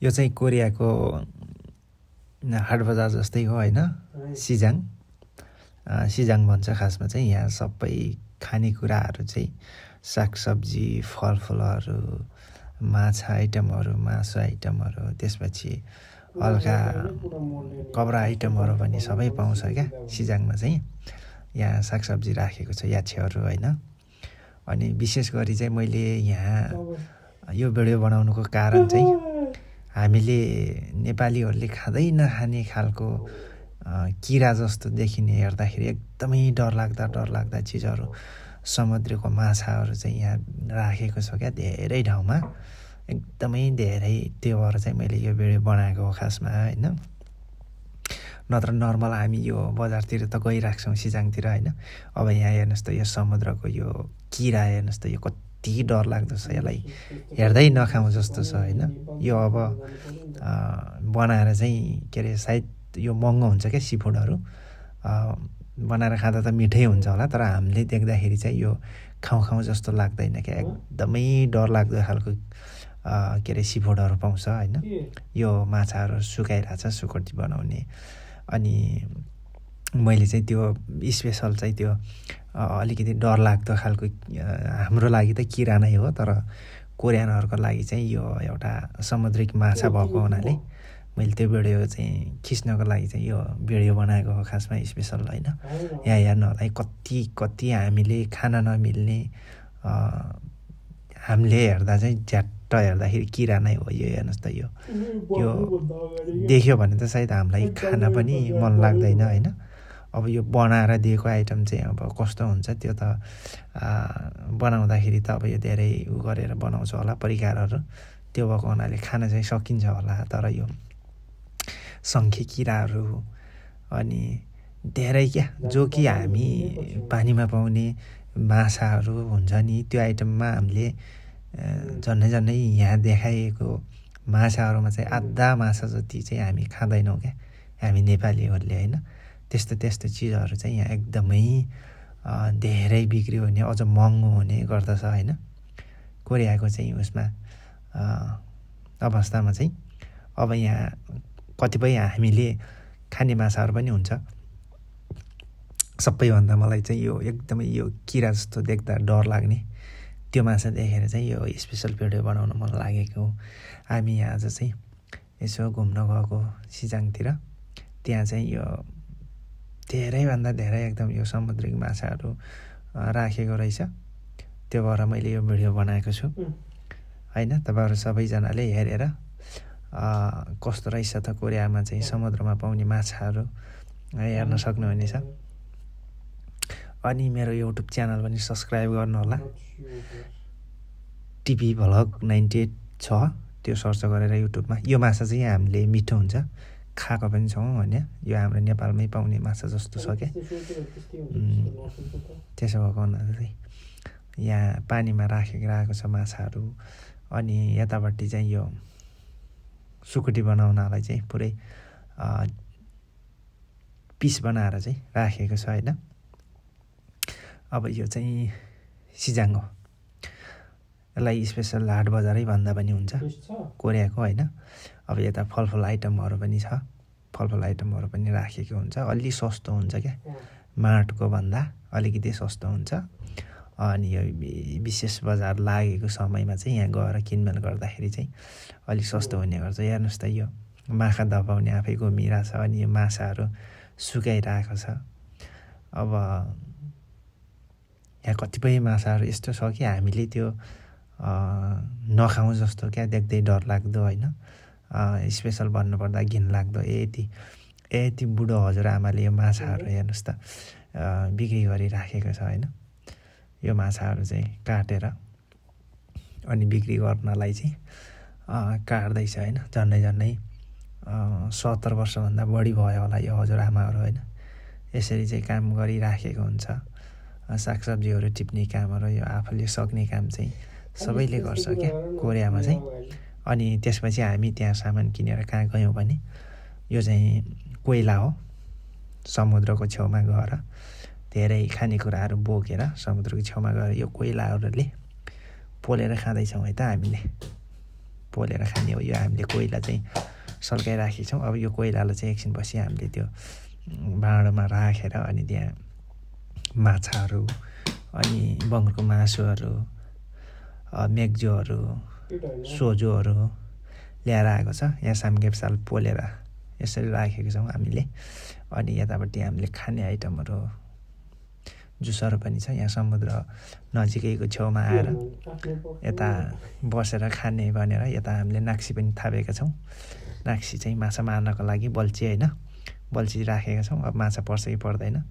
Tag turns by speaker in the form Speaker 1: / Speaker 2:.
Speaker 1: यो चाहिँ कोरियाको हाट बजार जस्तै हो हैन सिजाङ भन्छ खासमा चाहिँ यहाँ सबै खानेकुराहरू चाहिँ सागसब्जी फलफुलहरू माछा आइटमहरू मासु आइटमहरू त्यसपछि हल्का कपडा आइटमहरू पनि सबै पाउँछ क्या सिजाङमा चाहिँ यहाँ सागसब्जी राखेको छ याछेहरू हैन अनि विशेष गरी चाहिँ मैले यहाँ यो भिडियो बनाउनुको कारण चाहिँ हामीले नेपालीहरूले खाँदै नखाने खालको किरा जस्तो देखिने हेर्दाखेरि एकदमै डरलाग्दा चिजहरू समुद्रको माछाहरू चाहिँ यहाँ राखेको छ क्या धेरै ठाउँमा एकदमै धेरै त्यो भएर चाहिँ मैले यो भिडियो बनाएको हो खासमा हैन नत्र नर्मल हामी यो बजारतिर त गइराख्छौँ सिजाङतिर हैन अब यहाँ हेर्नुहोस् त यो समुद्रको यो किरा हेर्नुहोस् त यो कति डरलाग्दो छ यसलाई हेर्दै नखाउँ जस्तो छ हैन यो अब बनाएर चाहिँ के अरे सायद यो महँगो हुन्छ क्या सी फुडहरू बनाएर खाँदा त मिठै हुन्छ होला तर हामीले देख्दाखेरि चाहिँ यो खाउँ जस्तो लाग्दैन क्या एकदमै डरलाग्दो खालको के अरे सी फुडहरू पाउँछ हैन यो माछाहरू सुकाइरहेछ सुकुटी बनाउने अनि मैले चाहिँ त्यो स्पेसल चाहिँ त्यो अलिकति डरलाग्दो खालको हाम्रो लागि त किरा नै हो तर कोरियनहरूको लागि चाहिँ यो एउटा समुद्रिक माछा भएको हुनाले मैले त्यो भिडियो चाहिँ खिच्नको लागि चाहिँ यो भिडियो बनाएको हो खासमा स्पेसल हैन यहाँ हेर्नु होला कति हामीले खान नमिल्ने हामीले हेर्दा चाहिँ झ्याट्ट हेर्दाखेरि किरा नै हो यो हेर्नुहोस् त यो देख्यो भने त सायद हामीलाई खान पनि मन लाग्दैन हैन अब यो बनाएर दिएको आइटम चाहिँ अब कस्तो हुन्छ त्यो त बनाउँदाखेरि त अब यो धेरै उ गरेर बनाउँछ होला परिकारहरू त्यो भएको हुनाले खान चाहिँ सकिन्छ होला तर यो सङ्खे किराहरू अनि धेरै क्या जो कि हामी पानीमा पाउने माछाहरू हुन्छ नि त्यो आइटममा हामीले झन्नै यहाँ देखाइएको माछाहरूमा चाहिँ आधा माछा जति चाहिँ हामी खाँदैनौँ क्या हामी नेपालीहरूले होइन त्यस्तो चिजहरू चाहिँ यहाँ एकदमै धेरै बिक्री हुने अझ महँगो हुने गर्दछ होइन कोरियाको चाहिँ उसमा अवस्थामा चाहिँ अब यहाँ कतिपय हामीले खाने माछाहरू पनि हुन्छ सबैभन्दा मलाई चाहिँ यो एकदमै यो किरा जस्तो देख्दा डर लाग्ने त्यो माछा देखेर चाहिँ यो स्पेसल भिडियो बनाउन मन लागेको हामी यहाँ आज चाहिँ यसो घुम्न गएको सिजाङतिर त्यहाँ चाहिँ यो धेरैभन्दा धेरै एकदम यो समुद्रिक माछाहरू राखेको रहेछ त्यो भएर मैले यो भिडियो बनाएको छु हैन तपाईहरु सबैजनाले हेरेर कस्तो रहेछ त कोरियामा चाहिँ समुद्रमा पाउने माछाहरू हेर्न सक्नुहुनेछ अनि मेरो युट्युब च्यानल पनि सब्स्क्राइब गर्नु होला टिपी भ्लग 98 छ त्यो सर्च गरेर युट्युबमा यो माछा चाहिँ हामीले मिठो हुन्छ खाएको पनि छौँ हैन यो हाम्रो नेपालमै पाउने माछा जस्तो छ के त्यसो भएको हुनाले चाहिँ यहाँ पानीमा राखेको छ माछाहरू अनि यतापट्टि चाहिँ यो सुकुटी बनाउनलाई चाहिँ पुरै पिस बनाएर चाहिँ राखेको छ हैन अब यो चाहिँ सिजाङ हो यसलाई स्पेसल हाट बजारै भन्दा पनि हुन्छ कोरियाको हैन अब यता फलफुल आइटमहरू पनि छ फलफुल आइटमहरू पनि राखेको हुन्छ अलि सस्तो हुन्छ क्या मार्टको भन्दा अलिकति सस्तो हुन्छ अनि यो विशेष बजार लागेको समयमा चाहिँ यहाँ गएर किनमेल गर्दाखेरि चाहिँ अलि सस्तो हुने गर्छ हेर्नुस् त यो माखा दबाउने आफै घुमिरहेको छ अनि यो माछाहरू सुकाइरहेको छ अब यहाँ कतिपय माछाहरू यस्तो छ कि हामीले त्यो नखाउँ जस्तो क्या देख्दै डर लाग्दो होइन स्पेसल भन्नुपर्दा घिन लाग्दो यति बुढो हजुरआमाले यो माछाहरू हेर्नुहोस् त बिक्री गरिराखेको छ होइन यो माछाहरू चाहिँ काटेर अनि बिक्री गर्नलाई चाहिँ काट्दैछ होइन झन्डै 70 वर्षभन्दा बढी भयो होला यो हजुरआमाहरू होइन यसरी चाहिँ काम गरिराखेको हुन्छ सागसब्जीहरू टिप्ने कामहरू यो आफूले सक्ने काम चाहिँ सबैले गर्छ क्या कोरियामा चाहिँ अनि त्यसपछि हामी त्यहाँ सामान किनेर कहाँ गयौँ भने यो चाहिँ कोइला हो समुद्रको छेउमा गएर धेरै खानेकुराहरू बोकेर समुद्रको छेउमा गएर यो कोइलाहरूले पोलेर खाँदैछौँ है त हामीले पोलेर खाने हो। यो हामीले कोइला चाहिँ सल्काइराखेको छौँ। अब यो कोइलालाई चाहिँ एकछिनपछि हामीले त्यो भाँडोमा राखेर अनि त्यहाँ माछाहरू अनि बङ्गुरको मासुहरू मेग्जोहरू सोझोहरू ल्याएर आएको छ। यहाँ सामगेप्साल पोलेर यसरी राखेको छौँ हामीले। अनि यतापट्टि हामीले खाने आइटमहरू जुसहरू पनि छ। यहाँ समुद्र नजिकैको छेउमा आएर यता बसेर खाने भनेर यता हामीले नाक्सी पनि थापेका छौँ। नाक्सी चाहिँ माछा मार्नको लागि बल्छी होइन, बल्छी राखेका छौँ। अब माछा पर्छ कि पर्दैन